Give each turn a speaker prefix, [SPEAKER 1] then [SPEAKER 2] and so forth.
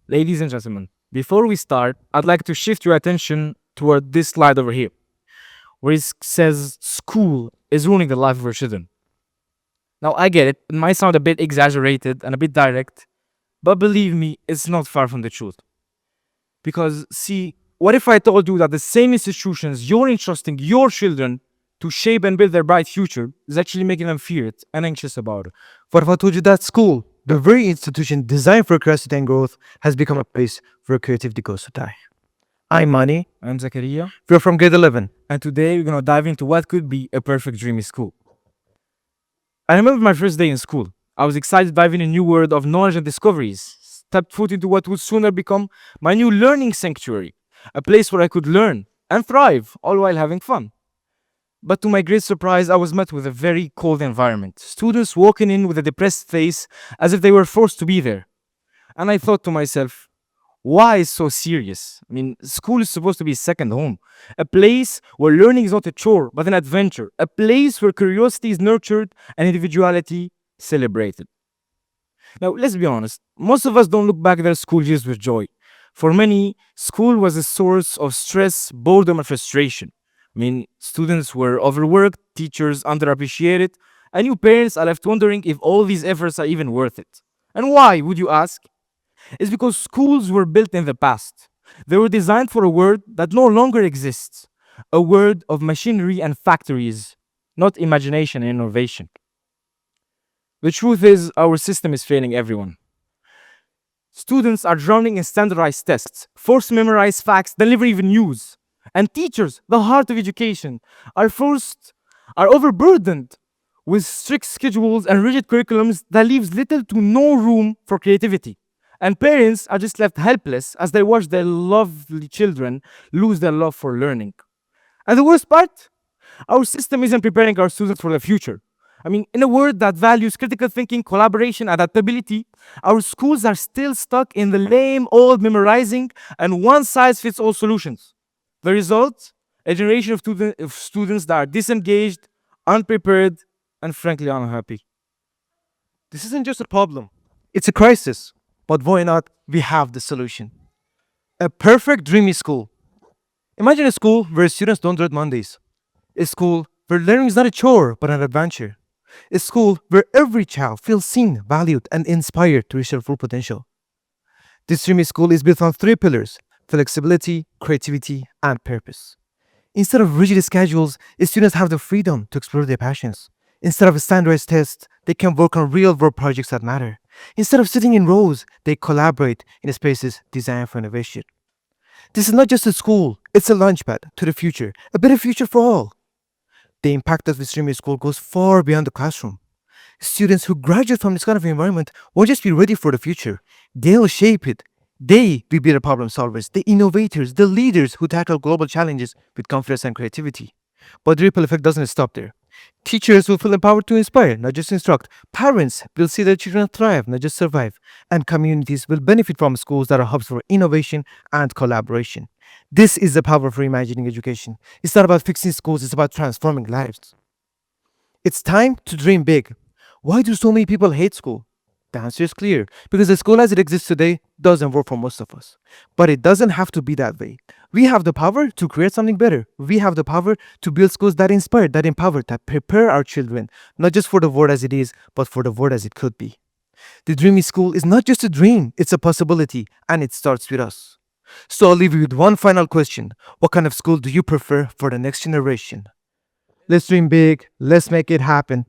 [SPEAKER 1] Ladies and gentlemen, before we start, I'd like to shift your attention toward this slide over here, where it says school is ruining the life of our children. Now, I get it, it might sound a bit exaggerated and a bit direct, but believe me, it's not far from the truth. Because, see, what if I told you that the same institutions you're entrusting your children to shape and build their bright future is actually making them fear it and anxious about it?
[SPEAKER 2] What if I told you that school, the very institution designed for curiosity and growth, has become a place where creativity goes to die? I'm Mani.
[SPEAKER 1] I'm Zakaria,
[SPEAKER 2] We're from grade 11.
[SPEAKER 1] and today we're gonna dive into what could be a perfect dreamy school. I remember my first day in school. I was excited to dive in a new world of knowledge and discoveries, stepped foot into what would sooner become my new learning sanctuary, a place where I could learn and thrive, all while having fun. But to my great surprise, I was met with a very cold environment. Students walking in with a depressed face as if they were forced to be there. And I thought to myself, why so serious? I mean, school is supposed to be a second home, a place where learning is not a chore, but an adventure, a place where curiosity is nurtured and individuality celebrated. Now, let's be honest, most of us don't look back at their school years with joy. For many, school was a source of stress, boredom, and frustration. I mean, students were overworked, teachers underappreciated, and you parents are left wondering if all these efforts are even worth it. And why, would you ask? It's because schools were built in the past. They were designed for a world that no longer exists, a world of machinery and factories, not imagination and innovation. The truth is, our system is failing everyone. Students are drowning in standardized tests, forced to memorize facts, then never even use. And teachers, the heart of education, are overburdened with strict schedules and rigid curriculums that leaves little to no room for creativity. And parents are just left helpless as they watch their lovely children lose their love for learning. And the worst part? Our system isn't preparing our students for the future. I mean, in a world that values critical thinking, collaboration, adaptability, our schools are still stuck in the lame old memorizing and one size fits all solutions. The result? A generation of students that are disengaged, unprepared, and frankly unhappy.
[SPEAKER 2] This isn't just a problem, it's a crisis. But why not? We have the solution. A perfect dreamy school. Imagine a school where students don't dread Mondays. A school where learning is not a chore but an adventure. A school where every child feels seen, valued, and inspired to reach their full potential. This dreamy school is built on three pillars: flexibility, creativity, and purpose. Instead of rigid schedules, students have the freedom to explore their passions. Instead of standardized tests, they can work on real world projects that matter. Instead of sitting in rows, they collaborate in spaces designed for innovation. This is not just a school, it's a launchpad to the future, a better future for all. The impact of this dreamy school goes far beyond the classroom. Students who graduate from this kind of environment won't just be ready for the future, they'll shape it. They will be the problem solvers, the innovators, the leaders who tackle global challenges with confidence and creativity. But the ripple effect doesn't stop there. Teachers will feel empowered to inspire, not just instruct. Parents will see their children thrive, not just survive. And communities will benefit from schools that are hubs for innovation and collaboration. This is the power of reimagining education. It's not about fixing schools, it's about transforming lives. It's time to dream big. Why do so many people hate school? The answer is clear, because the school as it exists today doesn't work for most of us. But it doesn't have to be that way. We have the power to create something better. We have the power to build schools that inspire, that empower, that prepare our children, not just for the world as it is, but for the world as it could be. The dreamy school is not just a dream, it's a possibility, and it starts with us. So I'll leave you with one final question. What kind of school do you prefer for the next generation? Let's dream big, let's make it happen.